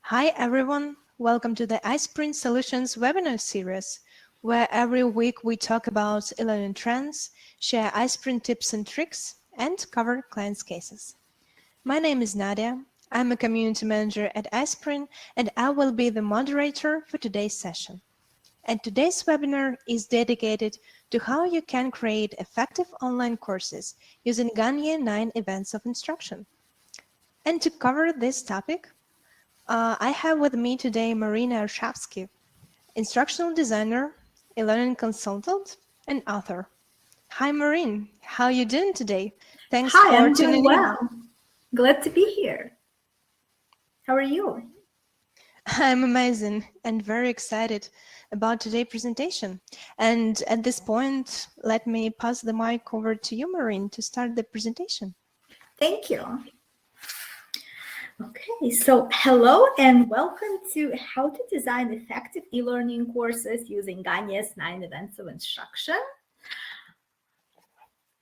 Hi everyone, welcome to the iSpring Solutions webinar series, where every week we talk about e-learning trends, share iSpring tips and tricks, and cover clients' cases. My name is Nadia, I'm a community manager at iSpring, and I will be the moderator for today's session. And today's webinar is dedicated to how you can create effective online courses using Gagne 9 events of instruction. And to cover this topic, I have with me today Marina Arshavskiy, instructional designer, e-learning consultant, and author. Hi, Marine. How are you doing today? Thanks Hi, for I'm doing tuning in. well. Glad to be here. How are you? I'm amazing and very excited about today's presentation. And at this point, let me pass the mic over to you, Marine, to start the presentation. Thank you. Okay, so hello and welcome to How to Design Effective E-Learning Courses using Gagne's 9 events of instruction.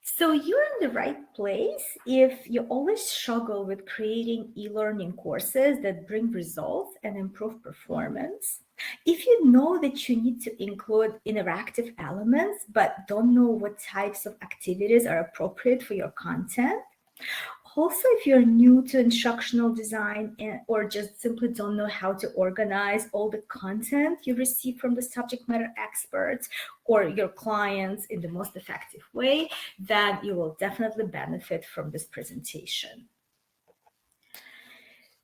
So you're in the right place if you always struggle with creating e-learning courses that bring results and improve performance. If you know that you need to include interactive elements but don't know what types of activities are appropriate for your content. Also, if you're new to instructional design or just simply don't know how to organize all the content you receive from the subject matter experts or your clients in the most effective way, then you will definitely benefit from this presentation.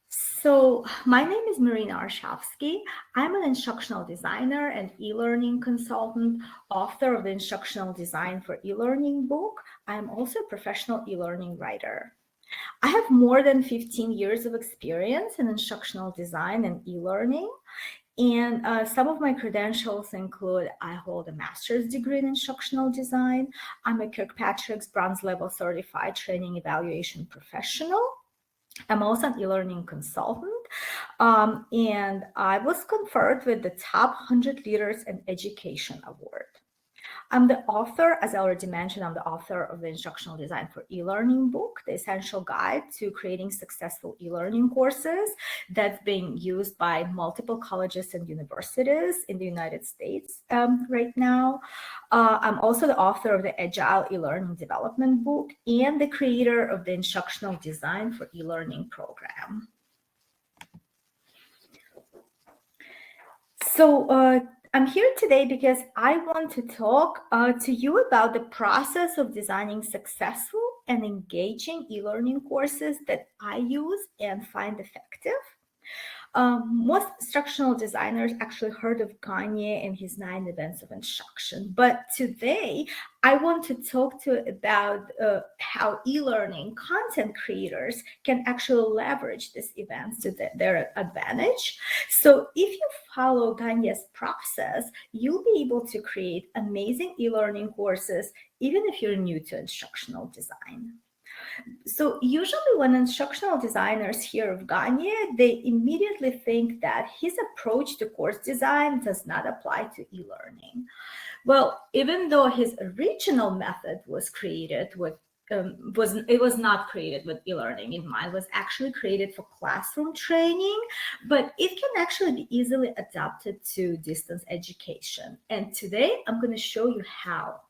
So my name is Marina Arshavskiy. I'm an instructional designer and e-learning consultant, author of the Instructional Design for E-Learning book. I'm also a professional e-learning writer. I have more than 15 years of experience in instructional design and e-learning. And some of my credentials include I hold a master's degree in instructional design. I'm a Kirkpatrick's Bronze Level Certified Training Evaluation Professional. I'm also an e-learning consultant, and I was conferred with the Top 100 Leaders in Education Award. I'm the author, as I already mentioned, I'm the author of the Instructional Design for E-Learning book, the essential guide to creating successful e-learning courses that's being used by multiple colleges and universities in the United States right now. I'm also the author of the Agile E-Learning Development book and the creator of the Instructional Design for E-Learning program. So I'm here today because I want to talk to you about the process of designing successful and engaging e-learning courses that I use and find effective. Most instructional designers actually heard of Gagne and his 9 events of instruction. But today, I want to talk to you about how e-learning content creators can actually leverage these events to their advantage. So if you follow Gagne's process, you'll be able to create amazing e-learning courses, even if you're new to instructional design. So usually when instructional designers hear of Gagne, they immediately think that his approach to course design does not apply to e-learning. Well, even though his original method was created with it was not created with e-learning in mind, it was actually created for classroom training, but it can actually be easily adapted to distance education. And today I'm going to show you how.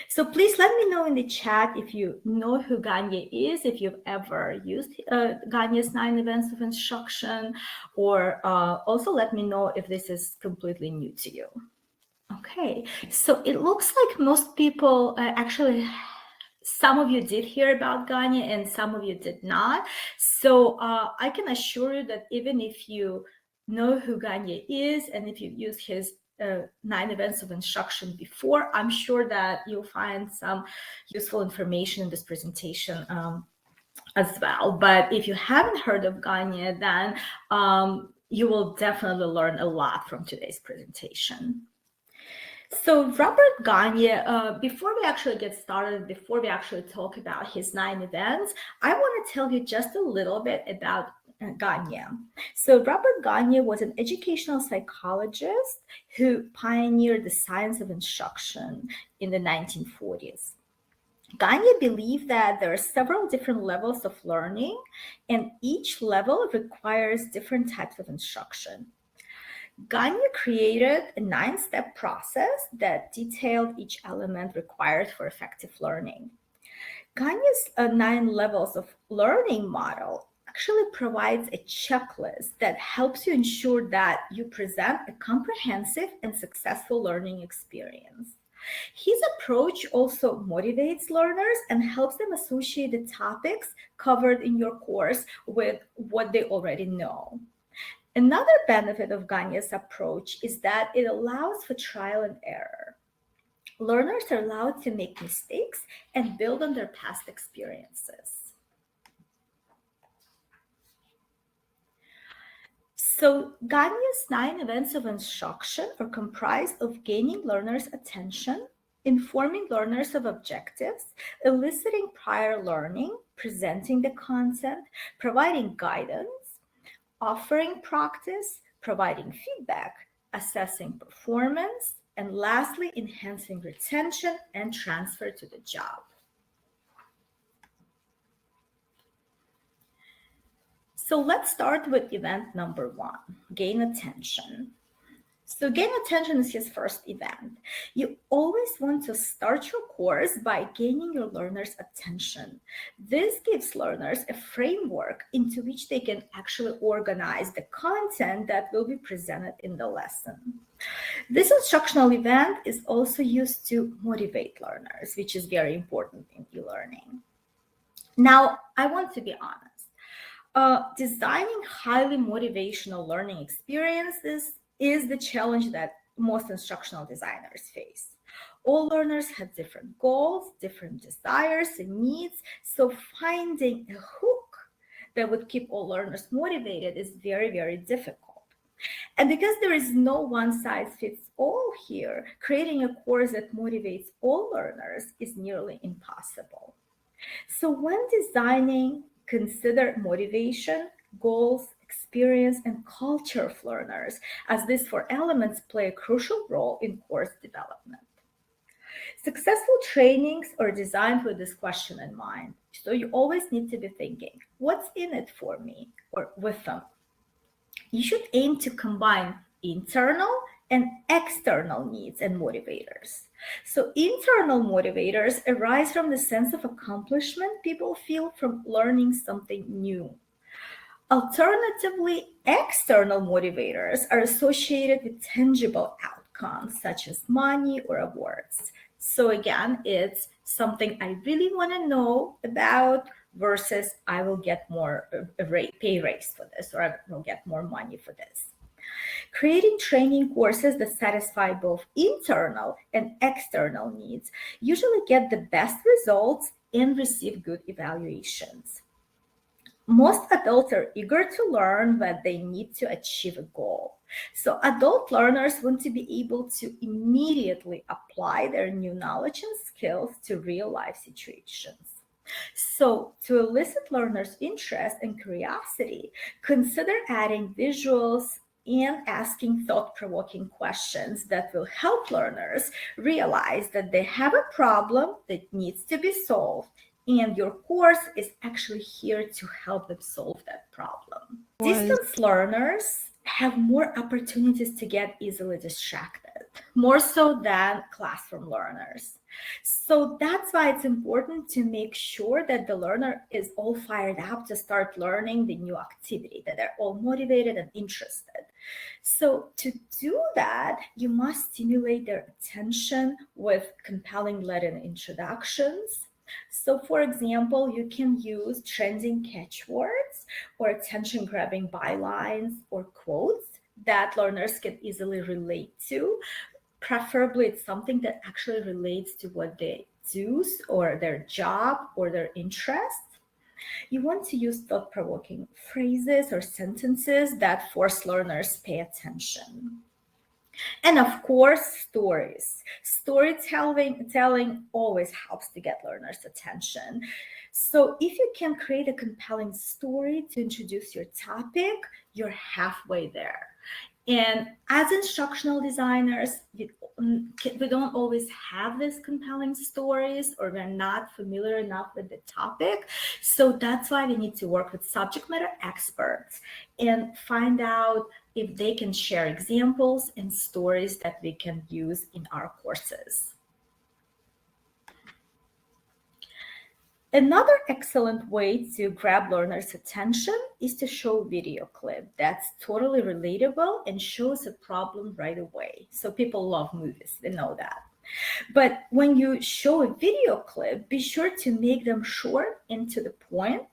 So please let me know in the chat if you know who Gagne is, if you've ever used Gagne's 9 events of instruction, or also let me know if this is completely new to you. Okay, so it looks like most people actually, some of you did hear about Gagne and some of you did not. So I can assure you that even if you know who Gagne is and if you've used his 9 events of instruction before, I'm sure that you'll find some useful information in this presentation as well. But if you haven't heard of Gagne, then you will definitely learn a lot from today's presentation. So Robert Gagne, before we actually get started, before we actually talk about his 9 events, I want to tell you just a little bit about Gagne. So Robert Gagne was an educational psychologist who pioneered the science of instruction in the 1940s. Gagne believed that there are several different levels of learning, and each level requires different types of instruction. Gagne created a 9-step process that detailed each element required for effective learning. Gagne's 9 levels of learning model actually provides a checklist that helps you ensure that you present a comprehensive and successful learning experience. His approach also motivates learners and helps them associate the topics covered in your course with what they already know. Another benefit of Gagne's approach is that it allows for trial and error. Learners are allowed to make mistakes and build on their past experiences. So Gagne's 9 events of instruction are comprised of gaining learners' attention, informing learners of objectives, eliciting prior learning, presenting the content, providing guidance, offering practice, providing feedback, assessing performance, and lastly, enhancing retention and transfer to the job. So let's start with event number 1, gain attention. So gain attention is his first event. You always want to start your course by gaining your learners' attention. This gives learners a framework into which they can actually organize the content that will be presented in the lesson. This instructional event is also used to motivate learners, which is very important in e-learning. Now, I want to be honest. Designing highly motivational learning experiences is the challenge that most instructional designers face. All learners have different goals, different desires and needs, so finding a hook that would keep all learners motivated is very, very difficult. And because there is no one size fits all here, creating a course that motivates all learners is nearly impossible. So when designing, consider motivation, goals, experience, and culture of learners, as these 4 elements play a crucial role in course development. Successful trainings are designed with this question in mind. So you always need to be thinking, what's in it for me or with them? You should aim to combine internal and external needs and motivators. So internal motivators arise from the sense of accomplishment people feel from learning something new. Alternatively, external motivators are associated with tangible outcomes such as money or awards. So again, it's something I really want to know about versus I will get more pay raise for this, or I will get more money for this. Creating training courses that satisfy both internal and external needs usually get the best results and receive good evaluations. Most adults are eager to learn, but they need to achieve a goal. So adult learners want to be able to immediately apply their new knowledge and skills to real-life situations. So to elicit learners' interest and curiosity, consider adding visuals and asking thought-provoking questions that will help learners realize that they have a problem that needs to be solved, and your course is actually here to help them solve that problem. Distance learners have more opportunities to get easily distracted, more so than classroom learners. So that's why it's important to make sure that the learner is all fired up to start learning the new activity, that they're all motivated and interested. So to do that, you must stimulate their attention with compelling lead-in introductions. So for example, you can use trending catchwords or attention-grabbing bylines or quotes that learners can easily relate to. Preferably, it's something that actually relates to what they do or their job or their interests. You want to use thought-provoking phrases or sentences that force learners to pay attention. And of course, stories. Storytelling always helps to get learners' attention. So if you can create a compelling story to introduce your topic, you're halfway there. And as instructional designers, we we don't always have these compelling stories, or we're not familiar enough with the topic. So that's why we need to work with subject matter experts and find out if they can share examples and stories that we can use in our courses. Another excellent way to grab learners' attention is to show a video clip that's totally relatable and shows a problem right away. So people love movies, they know that. But when you show a video clip, be sure to make them short and to the point.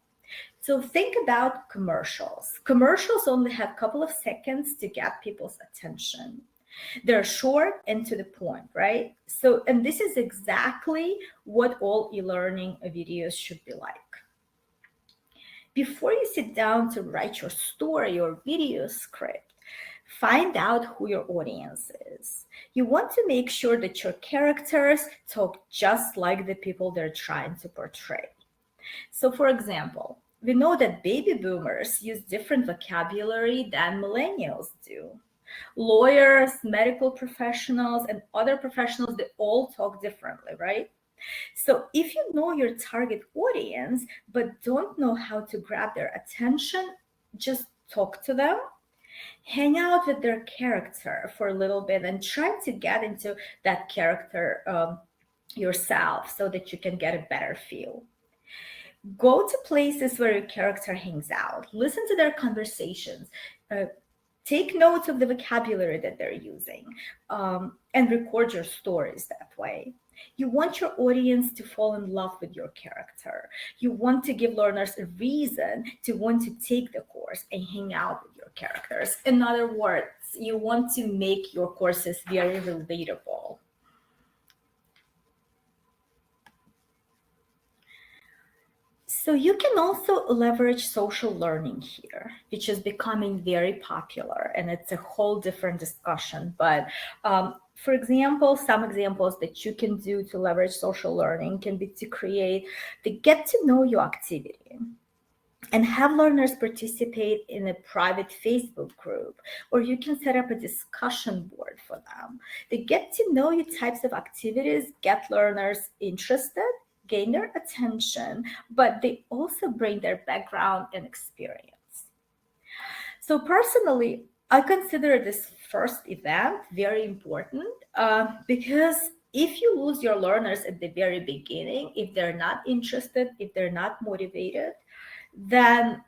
So think about commercials. Commercials only have a couple of seconds to get people's attention. They're short and to the point, right? So, and this is exactly what all e-learning videos should be like. Before you sit down to write your story or video script, find out who your audience is. You want to make sure that your characters talk just like the people they're trying to portray. So, for example, we know that baby boomers use different vocabulary than millennials do. Lawyers, medical professionals, and other professionals, they all talk differently, right? So if you know your target audience, but don't know how to grab their attention, just talk to them, hang out with their character for a little bit, and try to get into that character yourself so that you can get a better feel. Go to places where your character hangs out, listen to their conversations, take notes of the vocabulary that they're using, and record your stories that way. You want your audience to fall in love with your character. You want to give learners a reason to want to take the course and hang out with your characters. In other words, you want to make your courses very relatable. So you can also leverage social learning here, which is becoming very popular, and it's a whole different discussion. But for example, some examples that you can do to leverage social learning can be to create the get to know you activity and have learners participate in a private Facebook group, or you can set up a discussion board for them. The get to know you types of activities get learners interested, gain their attention, but they also bring their background and experience. So personally, I consider this first event very important because if you lose your learners at the very beginning, if they're not interested, if they're not motivated, then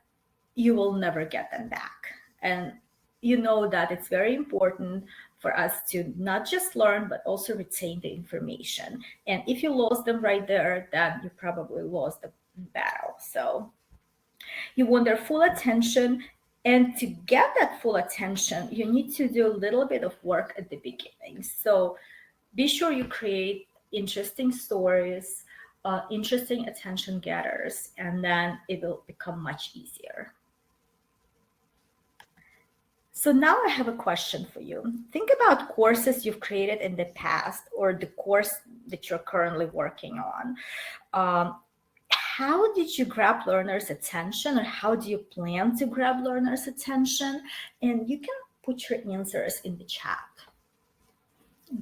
you will never get them back. And you know that it's very important for us to not just learn, but also retain the information. And if you lost them right there, then you probably lost the battle. So you want their full attention. And to get that full attention, you need to do a little bit of work at the beginning. So be sure you create interesting stories, interesting attention getters, and then it will become much easier. So now I have a question for you. Think about courses you've created in the past or the course that you're currently working on. How did you grab learners' attention, or how do you plan to grab learners' attention? And you can put your answers in the chat.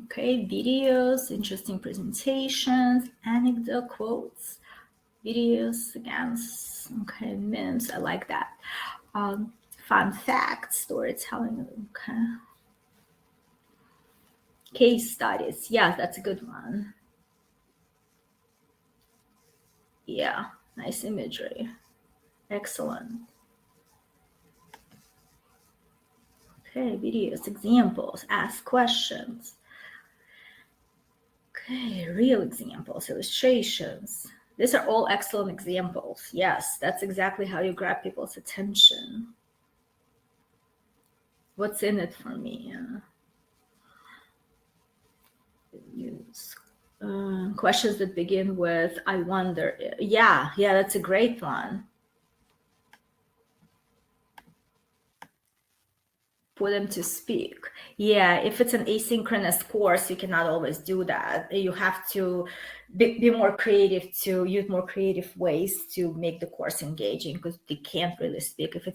Okay, videos, interesting presentations, anecdote, quotes, videos, again, okay, memes, I like that. Fun facts, storytelling, okay. Case studies, yeah, that's a good one. Yeah, nice imagery, excellent. Okay, videos, examples, ask questions. Okay, real examples, illustrations. These are all excellent examples. Yes, that's exactly how you grab people's attention. What's in it for me? Use questions that begin with "I wonder." Yeah, that's a great one. For them to speak. Yeah, if it's an asynchronous course, you cannot always do that. You have to be more creative, to use more creative ways to make the course engaging, because they can't really speak. If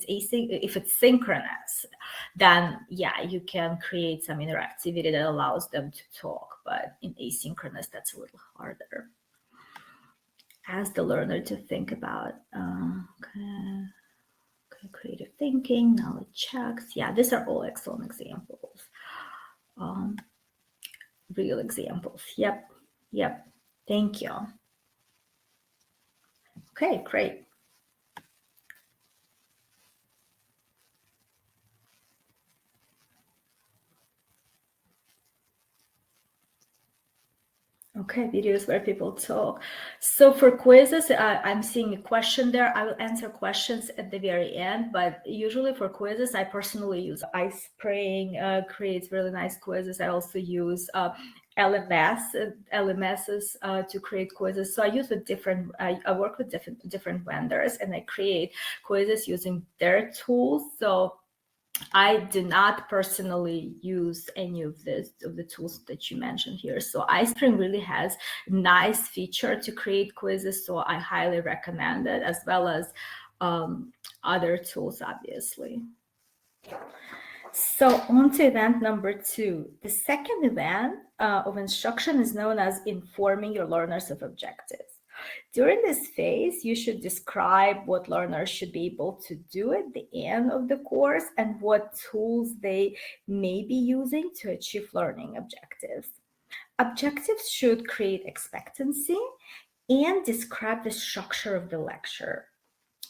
it's synchronous, then yeah, you can create some interactivity that allows them to talk, but in asynchronous, that's a little harder. Ask the learner to think about creative thinking, knowledge checks. Yeah, these are all excellent examples. Real examples. Yep. Thank you. Okay, great. Okay, videos where people talk. So for quizzes, I'm seeing a question there. I will answer questions at the very end, but usually for quizzes, I personally use iSpring, creates really nice quizzes. I also use LMSs to create quizzes. So I use I work with different vendors, and I create quizzes using their tools. So I do not personally use any of the tools that you mentioned here. So iSpring really has a nice feature to create quizzes, so I highly recommend it, as well as other tools, obviously. So on to event number 2. The second event of instruction is known as informing your learners of objectives. During this phase, you should describe what learners should be able to do at the end of the course and what tools they may be using to achieve learning objectives. Objectives should create expectancy and describe the structure of the lecture.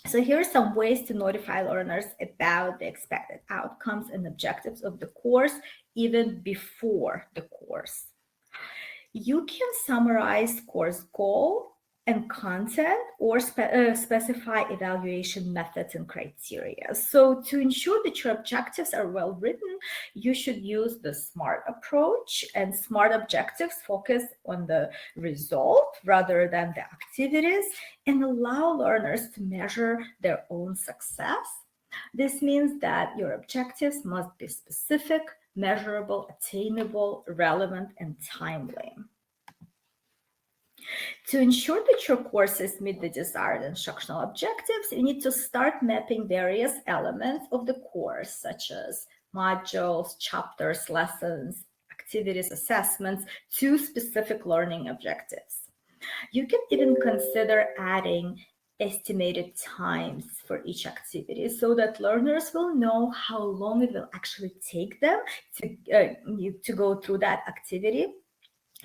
So here are some ways to notify learners about the expected outcomes and objectives of the course even before the course. You can summarize course goal and content, or specify evaluation methods and criteria. So to ensure that your objectives are well written, you should use the SMART approach, and SMART objectives focus on the result rather than the activities and allow learners to measure their own success. This means that your objectives must be specific, measurable, attainable, relevant, and timely. To ensure that your courses meet the desired instructional objectives, you need to start mapping various elements of the course, such as modules, chapters, lessons, activities, assessments, to specific learning objectives. You can even consider adding estimated times for each activity so that learners will know how long it will actually take them to go through that activity,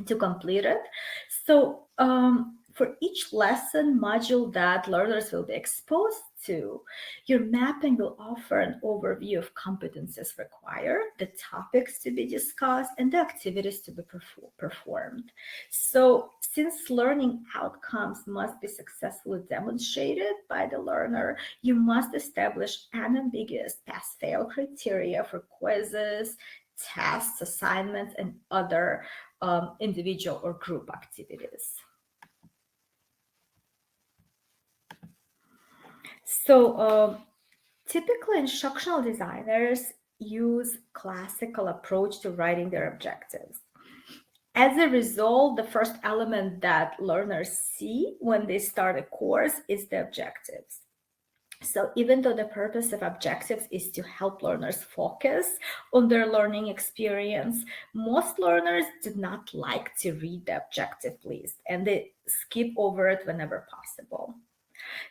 to complete it. So for each lesson module that learners will be exposed to, your mapping will offer an overview of competencies required, the topics to be discussed, and the activities to be performed. So since learning outcomes must be successfully demonstrated by the learner, you must establish unambiguous pass-fail criteria for quizzes, tests, assignments, and other individual or group activities. So typically instructional designers use classical approach to writing their objectives. As a result, the first element that learners see when they start a course is the objectives. So even though the purpose of objectives is to help learners focus on their learning experience, most learners do not like to read the objective list and they skip over it whenever possible.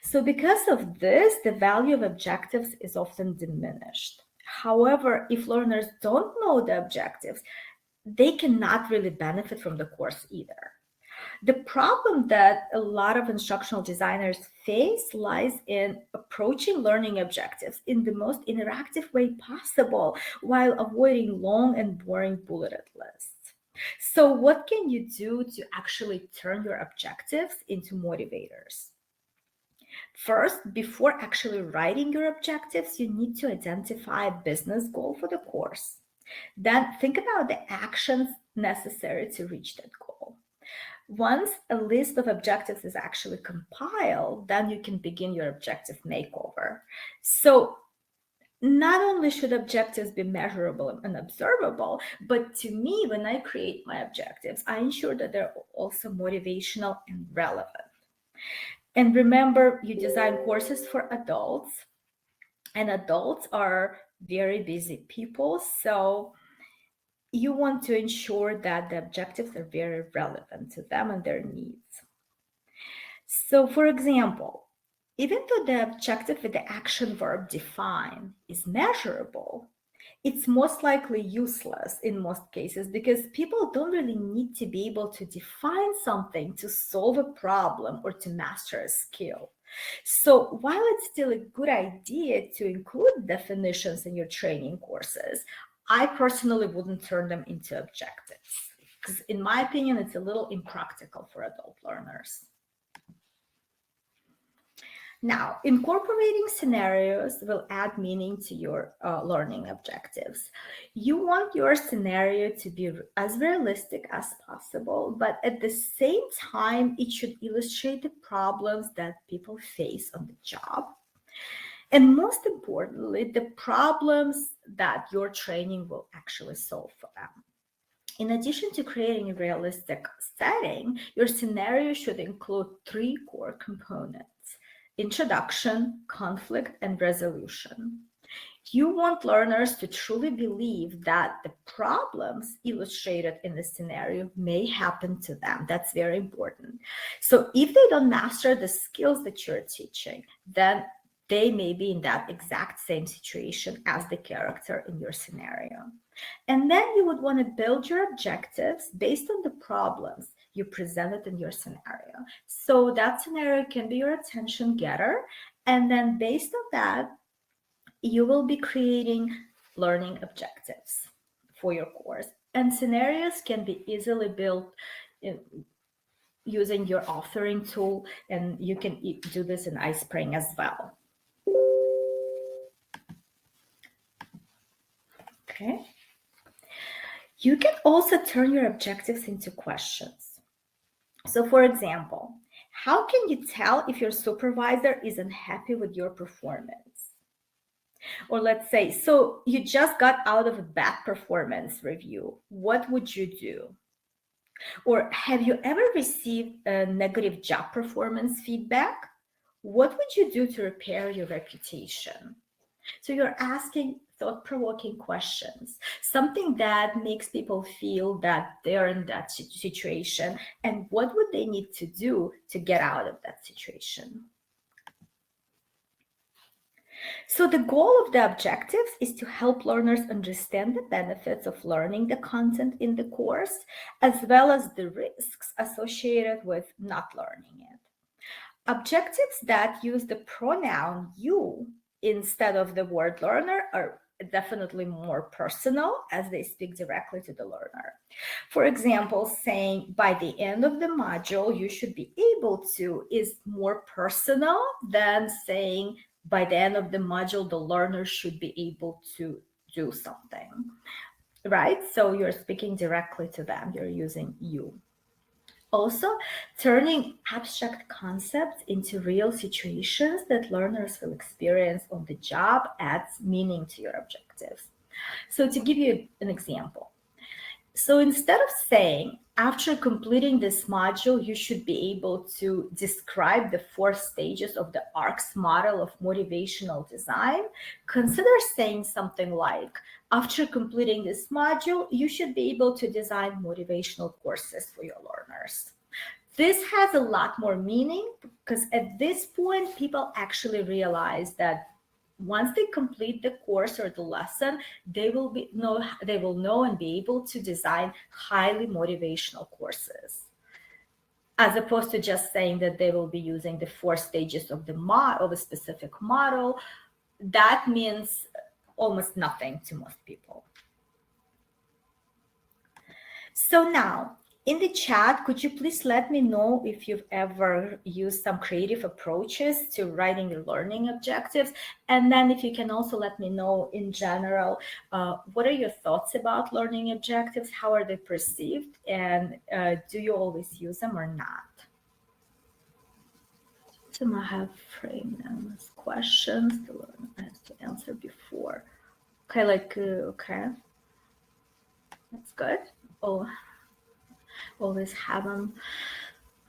So because of this, the value of objectives is often diminished. However, if learners don't know the objectives, they cannot really benefit from the course either. The problem that a lot of instructional designers face lies in approaching learning objectives in the most interactive way possible while avoiding long and boring bulleted lists. So what can you do to actually turn your objectives into motivators? First, before actually writing your objectives, you need to identify a business goal for the course. Then think about the actions necessary to reach that goal. Once a list of objectives is actually compiled, then you can begin your objective makeover. So not only should objectives be measurable and observable, but to me, when I create my objectives, I ensure that they're also motivational and relevant. And remember, you design courses for adults, and adults are very busy people. So you want to ensure that the objectives are very relevant to them and their needs. So, for example, even though the objective with the action verb define is measurable, it's most likely useless in most cases because people don't really need to be able to define something to solve a problem or to master a skill. So while it's still a good idea to include definitions in your training courses, I personally wouldn't turn them into objectives because in my opinion, it's a little impractical for adult learners. Now, incorporating scenarios will add meaning to your learning objectives. You want your scenario to be as realistic as possible, but at the same time, it should illustrate the problems that people face on the job. And most importantly, the problems that your training will actually solve for them. In addition to creating a realistic setting, your scenario should include three core components: introduction, conflict, and resolution. You want learners to truly believe that the problems illustrated in the scenario may happen to them. That's very important. So if they don't master the skills that you're teaching, then they may be in that exact same situation as the character in your scenario. And then you would want to build your objectives based on the problems you presented in your scenario. So that scenario can be your attention getter. And then based on that, you will be creating learning objectives for your course. And scenarios can be easily built using your authoring tool, and you can do this in iSpring as well. Okay. You can also turn your objectives into questions. So for example, how can you tell if your supervisor isn't happy with your performance? Or let's say, so you just got out of a bad performance review. What would you do? Or have you ever received a negative job performance feedback? What would you do to repair your reputation? So you're asking thought-provoking questions, something that makes people feel that they're in that situation, and what would they need to do to get out of that situation? So the goal of the objectives is to help learners understand the benefits of learning the content in the course, as well as the risks associated with not learning it. Objectives that use the pronoun you instead of the word learner are definitely more personal as they speak directly to the learner. For example, saying by the end of the module, you should be able to is more personal than saying by the end of the module, the learner should be able to do something, right? So you're speaking directly to them, you're using you. Also, turning abstract concepts into real situations that learners will experience on the job adds meaning to your objectives. So to give you an example, so instead of saying, after completing this module, you should be able to describe the 4 stages of the ARCS model of motivational design, consider saying something like, after completing this module, you should be able to design motivational courses for your learners. This has a lot more meaning because at this point, people actually realize that once they complete the course or the lesson, they will know and be able to design highly motivational courses, as opposed to just saying that they will be using the 4 stages of the of a specific model. That means almost nothing to most people. So now, in the chat, could you please let me know if you've ever used some creative approaches to writing your learning objectives? And then if you can also let me know in general, what are your thoughts about learning objectives? How are they perceived? And do you always use them or not? So I have framed them as questions the learner has to answer before. Okay, okay, that's good. Oh, always have them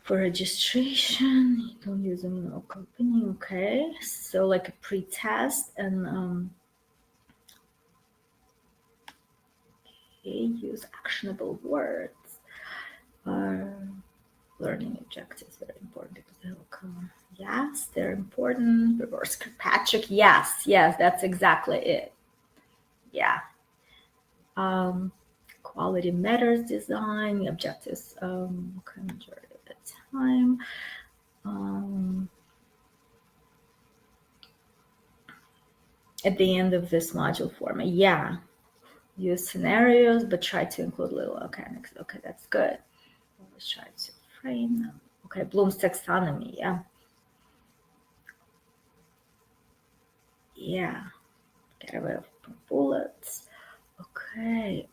for registration. You don't use them in opening. Okay, so like a pre-test and use actionable words. Learning objectives, very important because they'll come. Yes, they're important. Reverse Kirkpatrick. Yes, that's exactly it. Yeah. Quality matters design, objectives, majority of the time. At the end of this module format, yeah. Use scenarios, but try to include little mechanics. Okay, that's good. Always try to frame them. Okay, Bloom's taxonomy, yeah. Yeah, get away from bullets. Okay.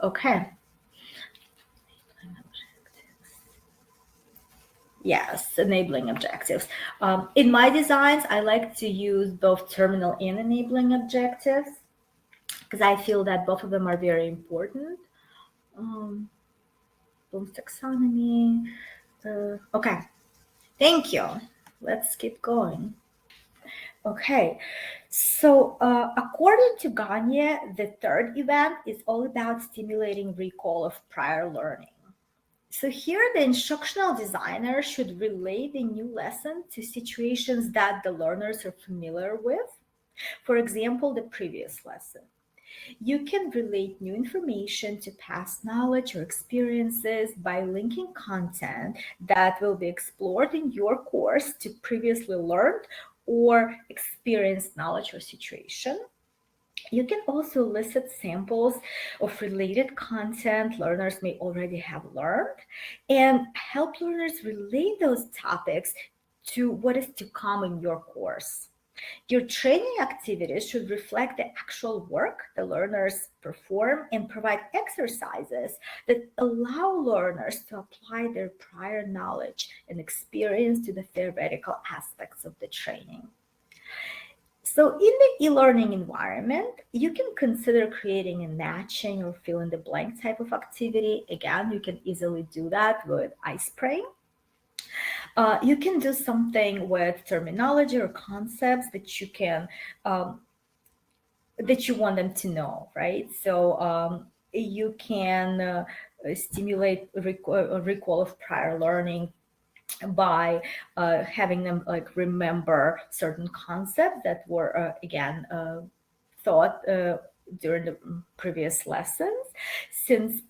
Yes, enabling objectives. In my designs, I like to use both terminal and enabling objectives because I feel that both of them are very important. Bloom's taxonomy. Okay, thank you. Let's keep going. Okay, so according to Gagne, the third event is all about stimulating recall of prior learning. So here the instructional designer should relate the new lesson to situations that the learners are familiar with. For example, the previous lesson. You can relate new information to past knowledge or experiences by linking content that will be explored in your course to previously learned or experienced knowledge or situation. You can also elicit samples of related content learners may already have learned and help learners relate those topics to what is to come in your course. Your training activities should reflect the actual work the learners perform and provide exercises that allow learners to apply their prior knowledge and experience to the theoretical aspects of the training. So in the e-learning environment, you can consider creating a matching or fill in the blank type of activity. Again, you can easily do that with iSpring. You can do something with terminology or concepts that you can that you want them to know, right? So you can stimulate recall of prior learning by having them like remember certain concepts that were again thought during the previous lessons. Since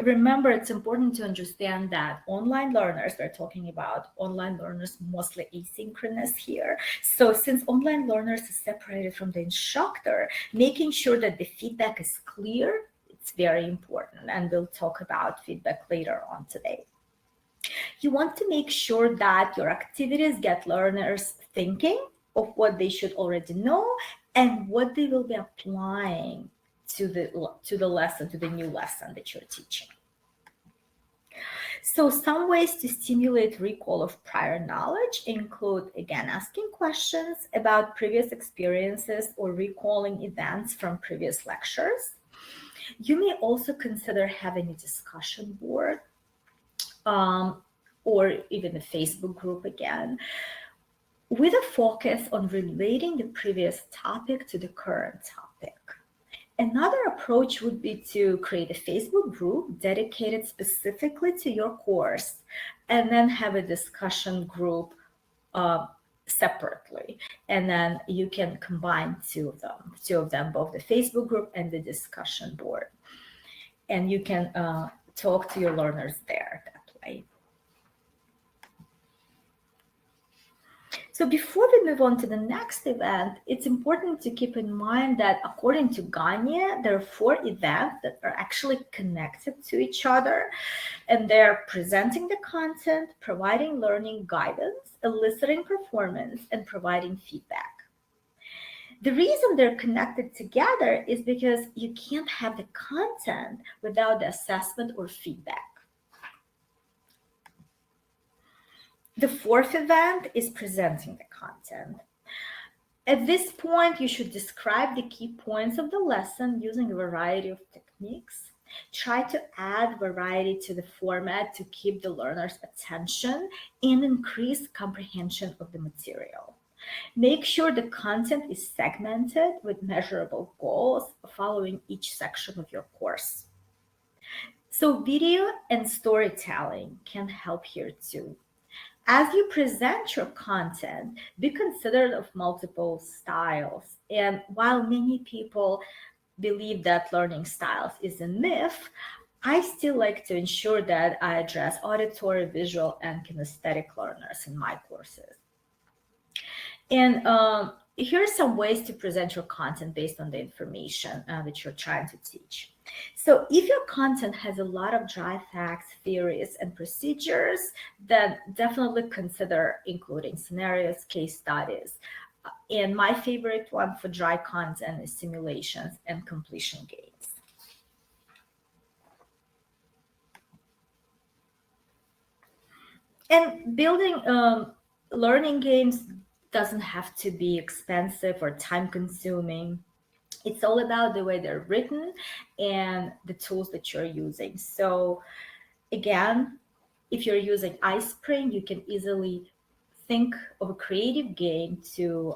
remember, it's important to understand that online learners, we're talking about online learners, mostly asynchronous here. So since online learners is separated from the instructor, making sure that the feedback is clear, it's very important. And we'll talk about feedback later on today. You want to make sure that your activities get learners thinking of what they should already know and what they will be applying to the lesson, to the new lesson that you're teaching. So some ways to stimulate recall of prior knowledge include, again, asking questions about previous experiences or recalling events from previous lectures. You may also consider having a discussion board or even a Facebook group again, with a focus on relating the previous topic to the current topic. Another approach would be to create a Facebook group dedicated specifically to your course, and then have a discussion group separately. And then you can combine two of them, both the Facebook group and the discussion board. And you can talk to your learners there that way. So before we move on to the next event, it's important to keep in mind that according to Gagne, there are 4 events that are actually connected to each other, and they're presenting the content, providing learning guidance, eliciting performance, and providing feedback. The reason they're connected together is because you can't have the content without the assessment or feedback. The fourth event is presenting the content. At this point, you should describe the key points of the lesson using a variety of techniques. Try to add variety to the format to keep the learner's attention and increase comprehension of the material. Make sure the content is segmented with measurable goals following each section of your course. So video and storytelling can help here too. As you present your content, be considerate of multiple styles. And while many people believe that learning styles is a myth, I still like to ensure that I address auditory, visual, and kinesthetic learners in my courses. And here are some ways to present your content based on the information that you're trying to teach. So if your content has a lot of dry facts, theories, and procedures, then definitely consider including scenarios, case studies. And my favorite one for dry content is simulations and completion games. And building learning games doesn't have to be expensive or time consuming. It's all about the way they're written and the tools that you're using. So again, if you're using iSpring, you can easily think of a creative game to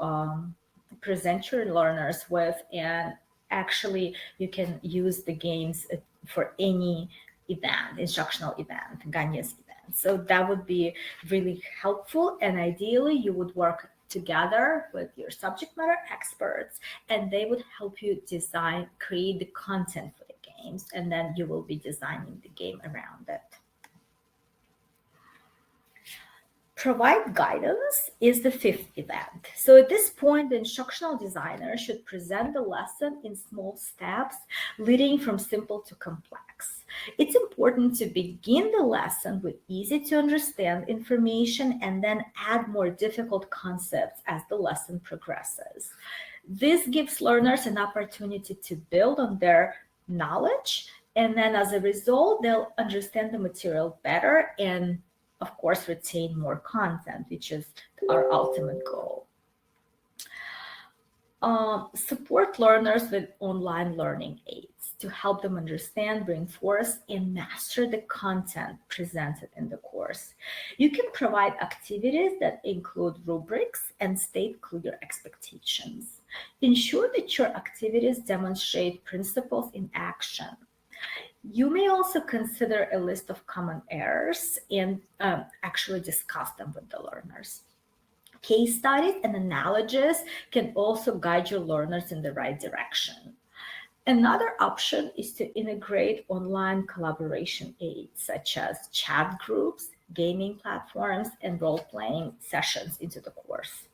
present your learners with, and actually you can use the games for any event, instructional event, Gagné's event. So that would be really helpful, and ideally you would work together with your subject matter experts, and they would help you design, create the content for the games, and then you will be designing the game around it. Provide guidance is the fifth event. So at this point, the instructional designer should present the lesson in small steps, leading from simple to complex. It's important to begin the lesson with easy to understand information and then add more difficult concepts as the lesson progresses. This gives learners an opportunity to build on their knowledge, and then as a result, they'll understand the material better and of course, retain more content, which is our ultimate goal. Support learners with online learning aids to help them understand, reinforce, and master the content presented in the course. You can provide activities that include rubrics and state clear expectations. Ensure that your activities demonstrate principles in action. You may also consider a list of common errors and actually discuss them with the learners. Case studies and analogies can also guide your learners in the right direction. Another option is to integrate online collaboration aids such as chat groups, gaming platforms, and role-playing sessions into the course.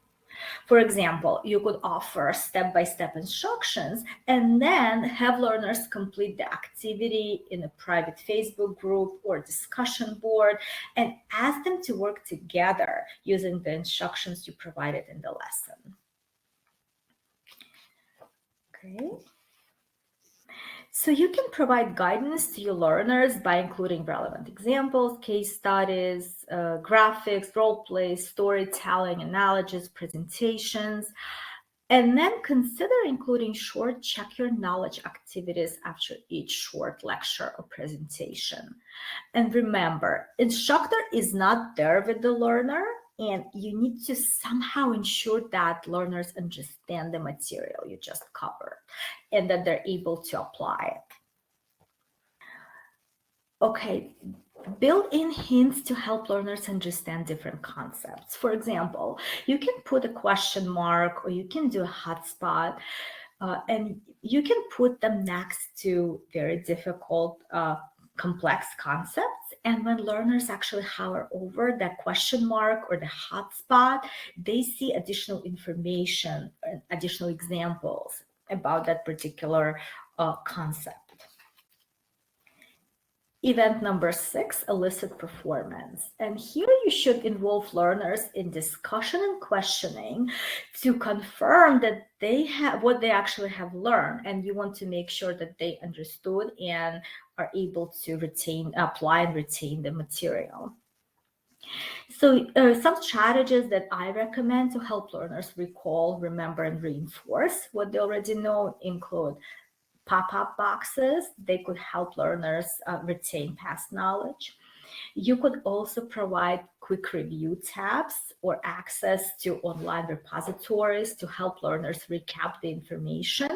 For example, you could offer step-by-step instructions and then have learners complete the activity in a private Facebook group or discussion board and ask them to work together using the instructions you provided in the lesson. Okay. So you can provide guidance to your learners by including relevant examples, case studies, graphics, role plays, storytelling, analogies, presentations, and then consider including short check your knowledge activities after each short lecture or presentation. And remember, instructor is not there with the learner, and you need to somehow ensure that learners understand the material you just covered and that they're able to apply it. Okay, build in hints to help learners understand different concepts. For example, you can put a question mark or you can do a hotspot, and you can put them next to very difficult, complex concepts. And when learners actually hover over that question mark or the hotspot, they see additional information and additional examples about that particular concept. Event number 6, elicit performance. And here you should involve learners in discussion and questioning to confirm that they have what they actually have learned. And you want to make sure that they understood and are able to apply and retain the material. So some strategies that I recommend to help learners recall, remember, and reinforce what they already know include pop-up boxes. They could help learners retain past knowledge. You could also provide quick review tabs or access to online repositories to help learners recap the information.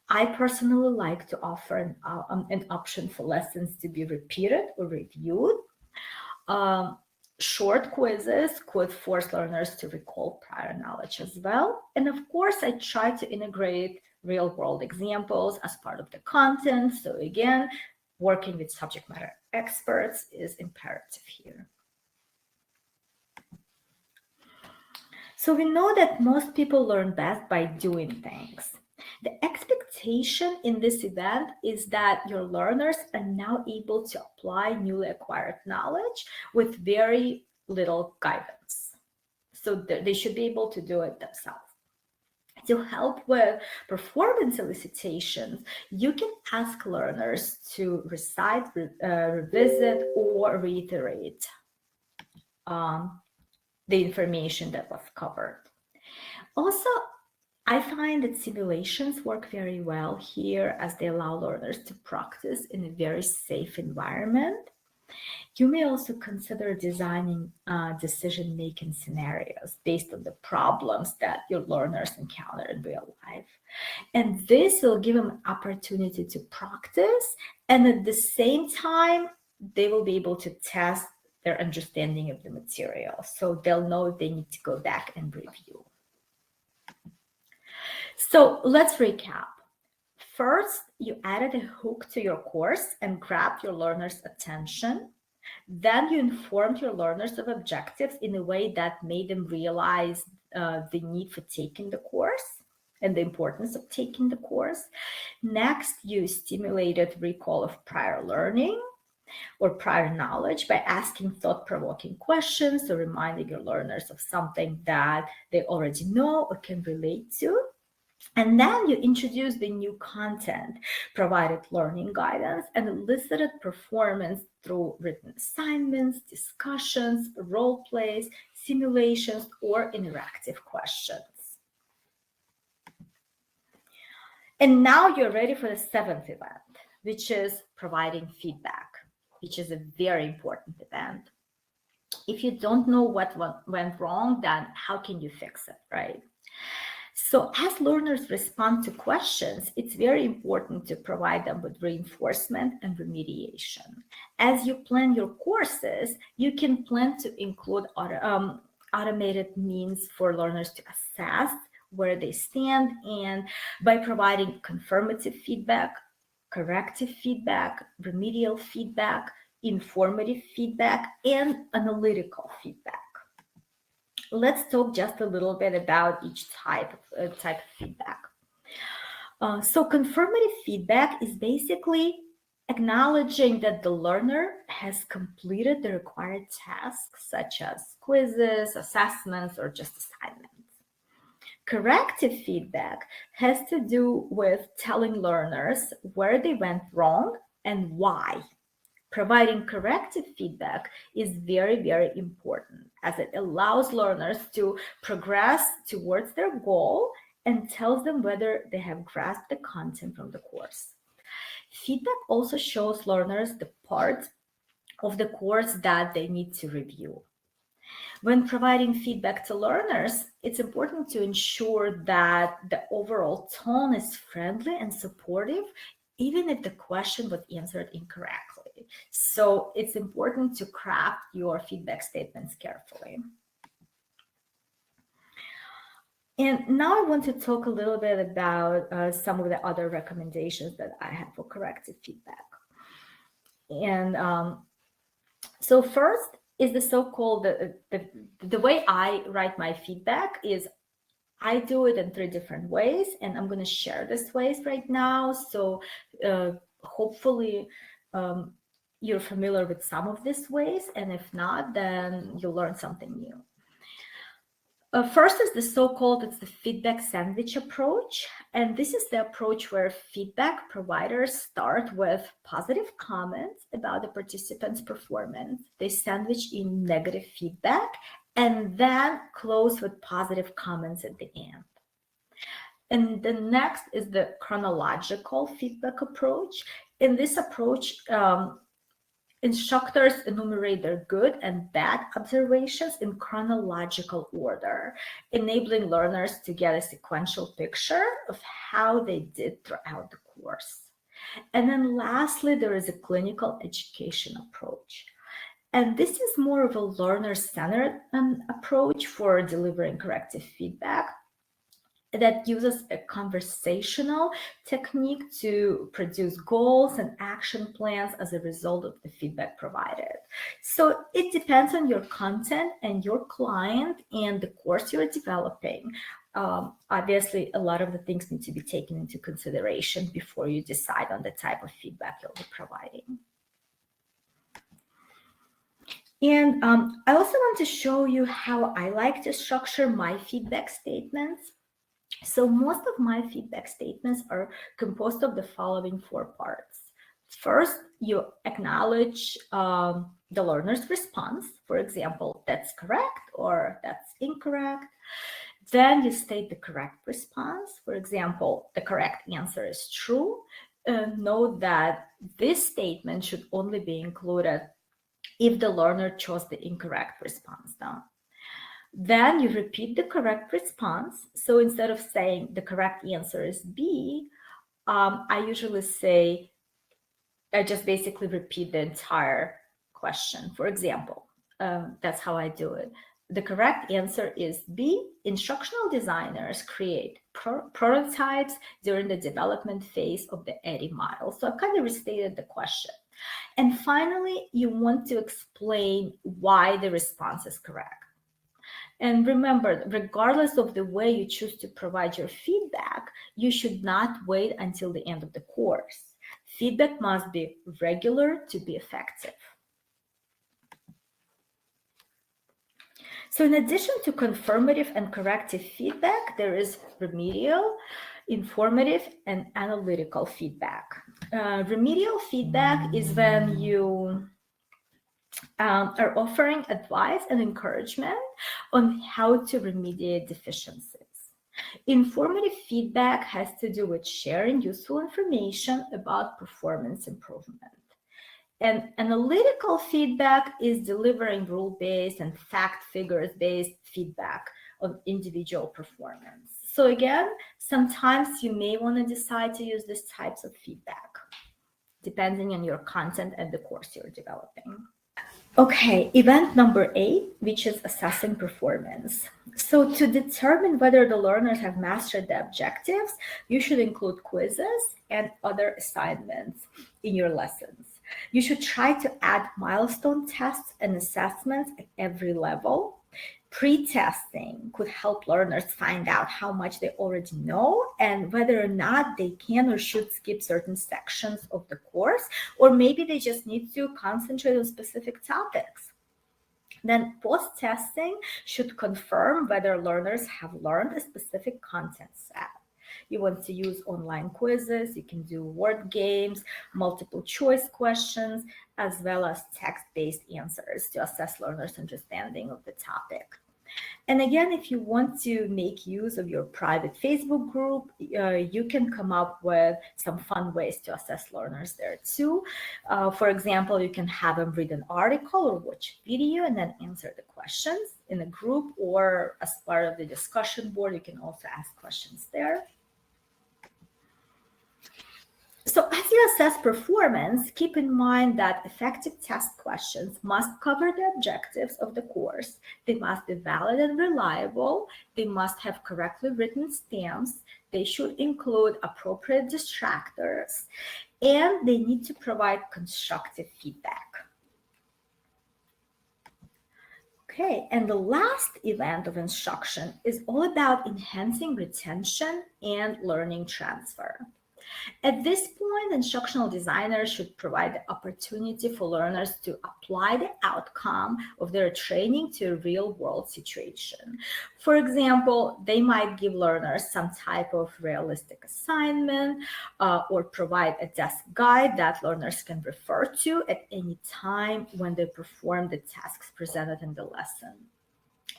I personally like to offer an option for lessons to be repeated or reviewed. Um, Short quizzes could force learners to recall prior knowledge as well. And of course, I try to integrate real world examples as part of the content. So again, working with subject matter experts is imperative here. So we know that most people learn best by doing things. The expectation in this event is that your learners are now able to apply newly acquired knowledge with very little guidance. So they should be able to do it themselves. To help with performance elicitations, you can ask learners to recite, revisit, or reiterate the information that was covered. Also, I find that simulations work very well here as they allow learners to practice in a very safe environment. You may also consider designing decision-making scenarios based on the problems that your learners encounter in real life. And this will give them an opportunity to practice, and at the same time, they will be able to test their understanding of the material. So they'll know if they need to go back and review. So let's recap. First, you added a hook to your course and grabbed your learners' attention. Then you informed your learners of objectives in a way that made them realize the need for taking the course and the importance of taking the course. Next, you stimulated recall of prior learning or prior knowledge by asking thought-provoking questions or reminding your learners of something that they already know or can relate to. And then you introduced the new content, provided learning guidance, and elicited performance through written assignments, discussions, role plays, simulations, or interactive questions. And now you're ready for the seventh event, which is providing feedback, which is a very important event. If you don't know what went wrong, then how can you fix it, right? So as learners respond to questions, it's very important to provide them with reinforcement and remediation. As you plan your courses, you can plan to include automated means for learners to assess where they stand, and by providing confirmative feedback, corrective feedback, remedial feedback, informative feedback, and analytical feedback. Let's talk just a little bit about each type of feedback. So confirmative feedback is basically acknowledging that the learner has completed the required tasks, such as quizzes, assessments, or just assignments. Corrective feedback has to do with telling learners where they went wrong and why. Providing corrective feedback is very, very important as it allows learners to progress towards their goal and tells them whether they have grasped the content from the course. Feedback also shows learners the part of the course that they need to review. When providing feedback to learners, it's important to ensure that the overall tone is friendly and supportive, even if the question was answered incorrectly. So it's important to craft your feedback statements carefully. And now I want to talk a little bit about some of the other recommendations that I have for corrective feedback. And so first is the so-called, the way I write my feedback is I do it in 3 different ways, and I'm going to share these ways right now. So hopefully you're familiar with some of these ways, and if not, then you'll learn something new. First is the so-called, it's the feedback sandwich approach. And this is the approach where feedback providers start with positive comments about the participant's performance. They sandwich in negative feedback and then close with positive comments at the end. And the next is the chronological feedback approach. In this approach, instructors enumerate their good and bad observations in chronological order, enabling learners to get a sequential picture of how they did throughout the course. And then lastly, there is a clinical education approach. And this is more of a learner-centered approach for delivering corrective feedback that uses a conversational technique to produce goals and action plans as a result of the feedback provided. So it depends on your content and your client and the course you're developing. Obviously, a lot of the things need to be taken into consideration before you decide on the type of feedback you'll be providing. And I also want to show you how I like to structure my feedback statements. So most of my feedback statements are composed of the following 4 parts. First, you acknowledge the learner's response. For example, that's correct or that's incorrect. Then you state the correct response. For example, the correct answer is true. Note that this statement should only be included if the learner chose the incorrect response now. Then you repeat the correct response. So instead of saying the correct answer is B, I usually say, I just basically repeat the entire question. For example, that's how I do it. The correct answer is B. Instructional designers create prototypes during the development phase of the EDI model. So I kind of restated the question. And finally, you want to explain why the response is correct. And remember, regardless of the way you choose to provide your feedback, you should not wait until the end of the course. Feedback must be regular to be effective. So in addition to confirmative and corrective feedback, there is remedial, informative, and analytical feedback. Remedial feedback is when you are offering advice and encouragement on how to remediate deficiencies. Informative feedback has to do with sharing useful information about performance improvement. And analytical feedback is delivering rule-based and fact figures-based feedback on individual performance. So again, sometimes you may want to decide to use these types of feedback, depending on your content and the course you're developing. Okay, event number 8, which is assessing performance. So to determine whether the learners have mastered the objectives, you should include quizzes and other assignments in your lessons. You should try to add milestone tests and assessments at every level. Pre-testing could help learners find out how much they already know and whether or not they can or should skip certain sections of the course, or maybe they just need to concentrate on specific topics. Then post-testing should confirm whether learners have learned a specific content set. You want to use online quizzes, you can do word games, multiple choice questions, as well as text-based answers to assess learners' understanding of the topic. And again, if you want to make use of your private Facebook group, you can come up with some fun ways to assess learners there too. For example, you can have them read an article or watch a video and then answer the questions in a group, or as part of the discussion board, you can also ask questions there. So as you assess performance, keep in mind that effective test questions must cover the objectives of the course. They must be valid and reliable. They must have correctly written stamps. They should include appropriate distractors, and they need to provide constructive feedback. Okay, and the last event of instruction is all about enhancing retention and learning transfer. At this point, instructional designers should provide the opportunity for learners to apply the outcome of their training to a real-world situation. For example, they might give learners some type of realistic assignment or provide a desk guide that learners can refer to at any time when they perform the tasks presented in the lesson.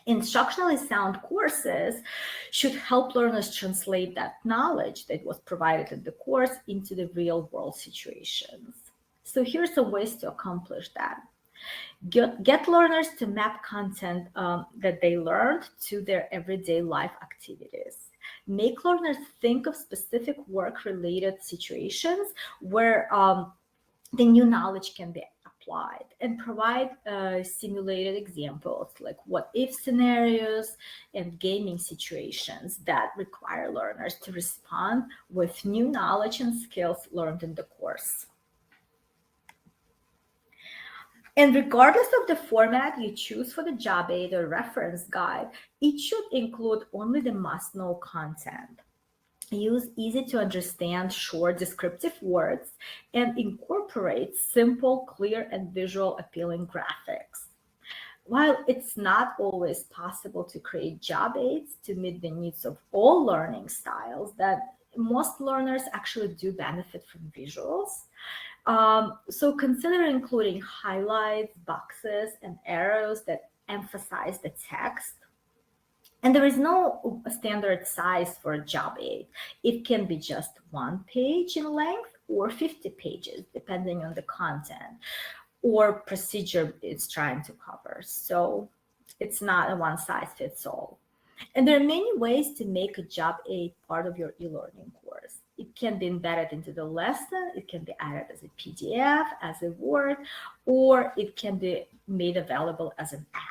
Instructionally sound courses should help learners translate that knowledge that was provided in the course into the real world situations. So here's the ways to accomplish that. Get learners to map content that they learned to their everyday life activities. Make learners think of specific work-related situations where the new knowledge can be applied, and provide simulated examples like what-if scenarios and gaming situations that require learners to respond with new knowledge and skills learned in the course. And regardless of the format you choose for the job aid or reference guide, it should include only the must-know content. Use easy to understand short descriptive words and incorporate simple, clear, and visual appealing graphics. While it's not always possible to create job aids to meet the needs of all learning styles, that most learners actually do benefit from visuals. So consider including highlights, boxes, and arrows that emphasize the text. And there is no standard size for a job aid. It can be just 1 page in length or 50 pages, depending on the content or procedure it's trying to cover. So it's not a one size fits all. And there are many ways to make a job aid part of your e-learning course. It can be embedded into the lesson, it can be added as a PDF, as a Word, or it can be made available as an app.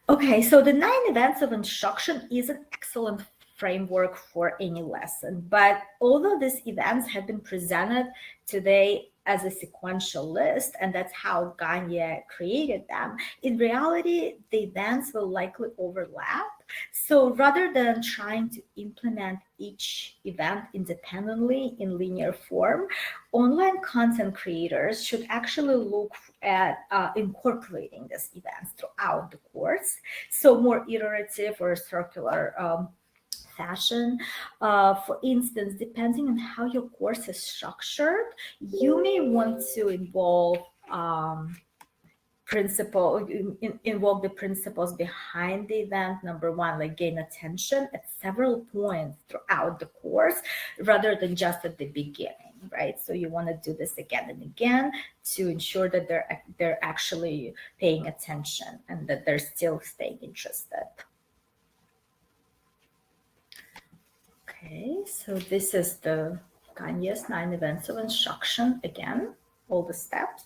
Okay, so the 9 events of instruction is an excellent framework for any lesson, but although these events have been presented today as a sequential list, and that's how Gagne created them, in reality, the events will likely overlap. So rather than trying to implement each event independently in linear form, online content creators should actually look at incorporating these events throughout the course. So more iterative or circular fashion. For instance, depending on how your course is structured, you may want to involve involve the principles behind the event. Number one, like gain attention at several points throughout the course rather than just at the beginning, right? So you want to do this again and again to ensure that they're actually paying attention and that they're still staying interested. Okay, so this is the Gagne's 9 events of instruction. Again, all the steps.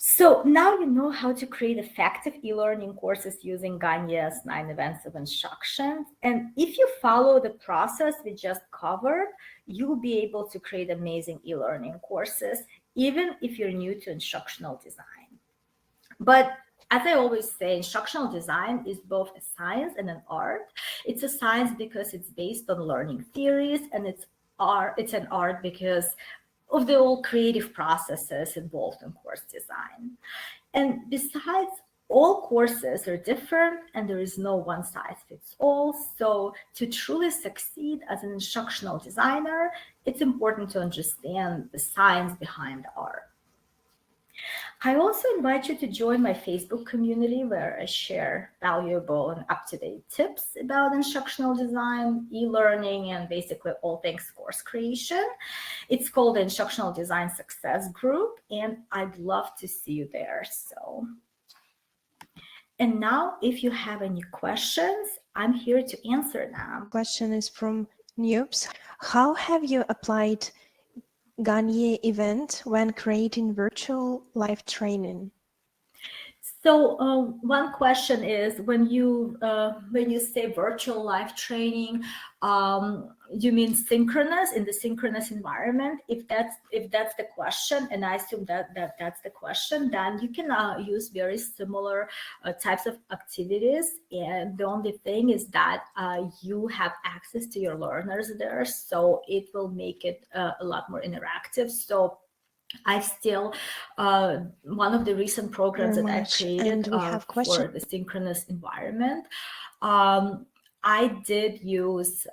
So now you know how to create effective e-learning courses using Gagne's 9 events of instruction. And if you follow the process we just covered, you'll be able to create amazing e-learning courses, even if you're new to instructional design. But as I always say, instructional design is both a science and an art. It's a science because it's based on learning theories, and it's an art because of the all creative processes involved in course design. And besides, all courses are different and there is no one size fits all. So to truly succeed as an instructional designer, it's important to understand the science behind the art. I also invite you to join my Facebook community where I share valuable and up-to-date tips about instructional design, e-learning, and basically all things course creation. It's called the Instructional Design Success Group, and I'd love to see you there. And now, if you have any questions, I'm here to answer them. Question is from Noobs. How have you applied Gagne event when creating virtual live training? So one question is when you say virtual live training, you mean synchronous in the synchronous environment? If that's the question, and I assume that's the question, then you can use very similar types of activities. And the only thing is that you have access to your learners there, so it will make it a lot more interactive. So I still, one of the recent programs Very that I've much. created And we have questions. for the synchronous environment, I did use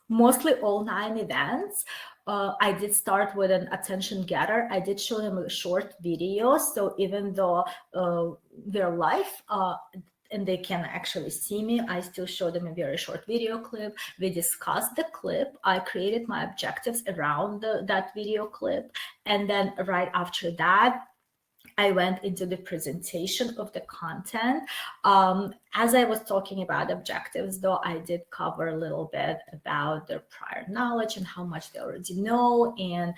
mostly all 9 events. I did start with an attention getter. I did show them a short video. So even though they're live, and they can actually see me, I still show them a very short video clip. We discussed the clip. I created my objectives around that video clip. And then right after that, I went into the presentation of the content. As I was talking about objectives, though, I did cover a little bit about their prior knowledge and how much they already know. And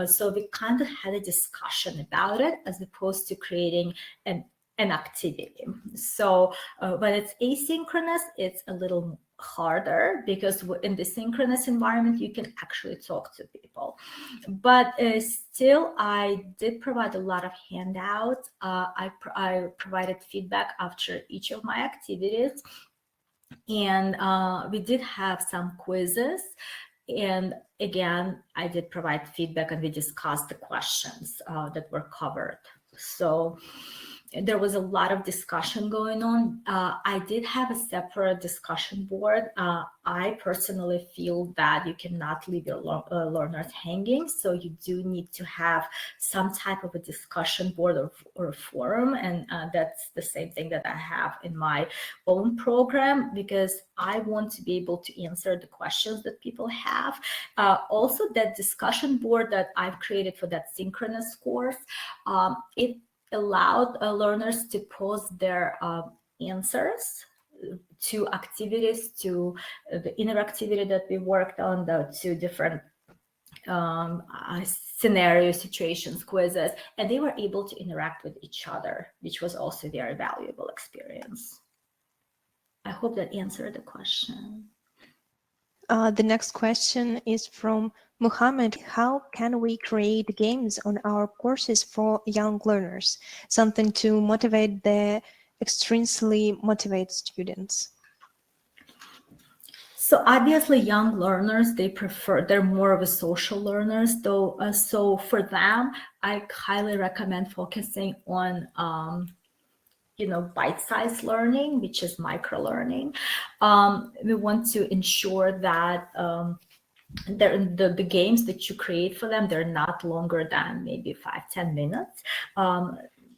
so we kind of had a discussion about it as opposed to creating an activity. So when it's asynchronous, it's a little harder because in the synchronous environment, you can actually talk to people. But still, I did provide a lot of handouts. I provided feedback after each of my activities. And we did have some quizzes. And again, I did provide feedback and we discussed the questions that were covered. So there was a lot of discussion going on. I did have a separate discussion board. I personally feel that you cannot leave your learners hanging. So you do need to have some type of a discussion board or a forum. And that's the same thing that I have in my own program, because I want to be able to answer the questions that people have. Also, that discussion board that I've created for that synchronous course, it allowed learners to post their answers to activities, to the interactivity that we worked on, the two different scenario situations, quizzes, and they were able to interact with each other, which was also a very valuable experience. I hope that answered the question. The next question is from Muhammad. How can we create games on our courses for young learners? Something to motivate the extrinsically motivated students. So obviously young learners, they're more of a social learners though. So for them, I highly recommend focusing on bite-sized learning, which is micro-learning. We want to ensure that the games that you create for them, they're not longer than maybe 5-10 minutes.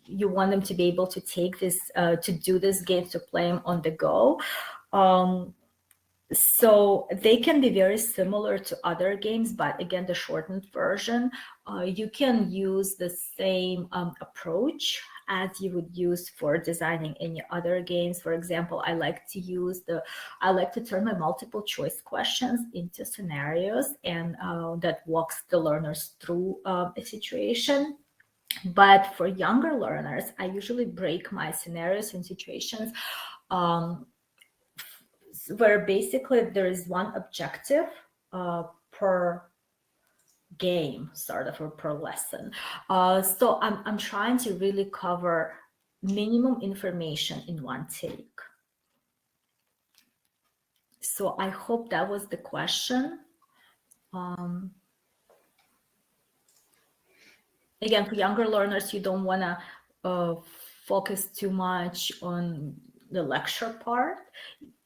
You want them to be able to take this, to do this game, to play them on the go. So they can be very similar to other games, but again, the shortened version, you can use the same approach as you would use for designing any other games. For example, I like to turn my multiple choice questions into scenarios, and that walks the learners through a situation. But for younger learners, I usually break my scenarios and situations where basically there is one objective per game, sort of, or per lesson. So I'm trying to really cover minimum information in one take. So I hope that was the question. Again, for younger learners, you don't want to focus too much on the lecture part.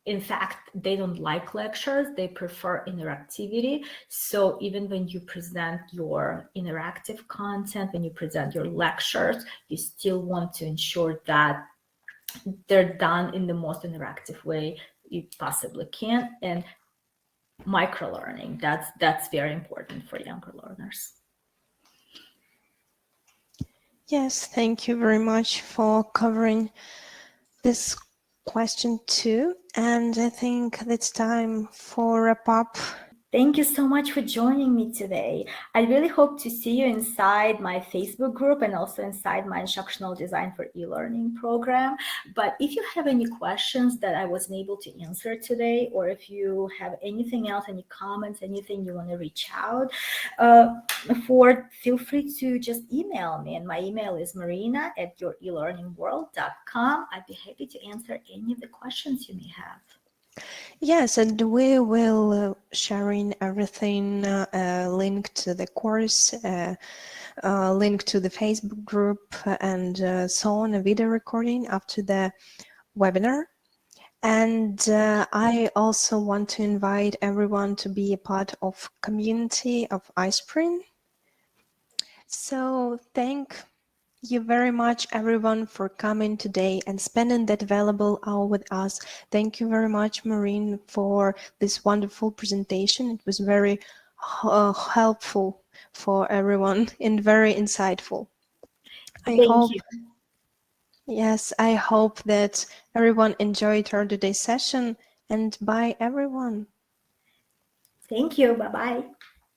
In fact, they don't like lectures, they prefer interactivity. So even when you present your interactive content, when you present your lectures, you still want to ensure that they're done in the most interactive way you possibly can. And micro-learning, that's very important for younger learners. Yes, thank you very much for covering this question too. And I think it's time for wrap up. Thank you so much for joining me today. I really hope to see you inside my Facebook group and also inside my instructional design for e-learning program. But if you have any questions that I wasn't able to answer today, or if you have anything else, any comments, anything you want to reach out for, feel free to just email me. And my email is marina@yourelearningworld.com. I'd be happy to answer any of the questions you may have. Yes, and we will sharing everything, link to the course, link to the Facebook group, and so on, a video recording after the webinar. And I also want to invite everyone to be a part of community of iSpring. So thank you very much, everyone, for coming today and spending that valuable hour with us. Thank you very much, Maureen, for this wonderful presentation. It was very helpful for everyone and very insightful. I Thank hope, you. yes, I hope that everyone enjoyed our today's session, and bye, everyone. Thank you. Bye-bye.